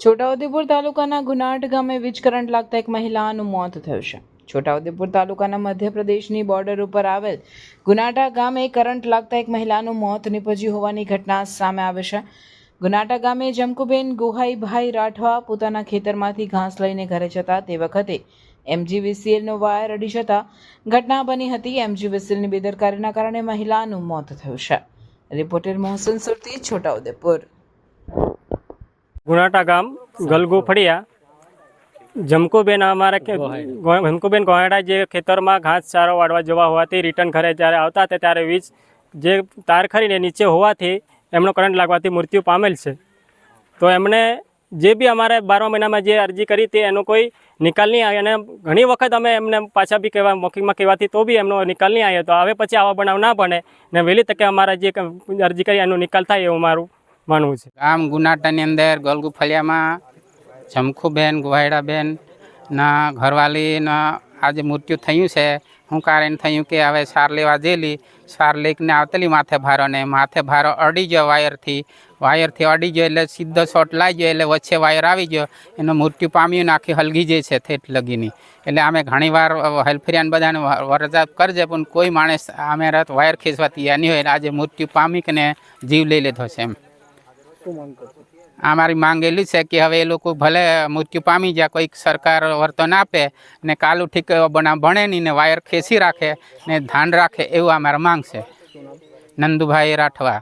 છોટાઉદેપુર તાલુકાના ગુનાટ ગામે વીજ કરંટ લાગતા એક મહિલાનું મોત થયું છે। છોટાઉદેપુર તાલુકાના મધ્યપ્રદેશની બોર્ડર ઉપર આવેલ ગુનાટા ગામે કરંટ લાગતા એક મહિલાનું મોત નીપજ્યું હોવાની ઘટના સામે આવી છે। ગુનાટા ગામે જમકુબેન ગોહાઈભાઈ રાઠવા પોતાના ખેતરમાંથી ઘાસ લઈને ઘરે જતા તે વખતે MGVCLનો વાયર અડી જતા ઘટના બની હતી। MGVCLની બેદરકારીના કારણે મહિલાનું મોત થયું છે। રિપોર્ટર મોહસિન સુરતી, છોટાઉદેપુર। गुनाटा गाम गलगू फड़िया जमकुबेन अमारा जमकुबेन गोहाड़ा जे खेतर में घास चारो वाड़वा जवा हुआ रिटर्न घरे जयरे आवता हता त्यारे वीज जे तार खरी ने नीचे होवाथी एमनो करंट लागवाथी मृत्यु पामेल छे। तो एमने जे बी अमारे 12 महीना में जे अरजी करी थी एनो कोई निकाल नहीं आयो। घणी वखत अमे एमने पाछा बी कहेवा मौखिक में कहेवाथी तो बी एमनो निकाल नहीं आयो। तो हवे पछी आवा बनाव ना बने ने वहेली तके अमारा जे अरजी करी एनो निकाल थाय एवुं मारुं मानवुं छे। गाम गुनाटानी अंदर गलगू फलिया में जमखूबेन गोहाड़ाबेन ना घरवाली ना आज मृत्यु थयुं छे। हूँ कारण थयुं के हवे सार लेवा जेली सार लेकने आवतेली माथे भारो अड़ी गयो वायर थी अड़ी गयो एटले सीधो शॉट लाई गयो एटले वच्चे वायर आवी गयो एनो मृत्यु पाम्यो ने आखी हलगी जे छे थेट लगीनी। एटले आमे घणीवार हेल्परियान बधाने वरजाप करजे पण कोई माणस आमे रात वायर खेंचवा तैयार नहीं होय। आज मृत्यु पामी कने जीव लई लीधो छे। अमारी मांग एली है कि हवे लोग भले मृत्यु पामी जाए कोई सरकार वर्तन आपे ने कालू ठीक बना बने नहीं ने वायर खेसी राखे ने धान राखे एवं अमारी मांग है। नंदुभाई राठवा।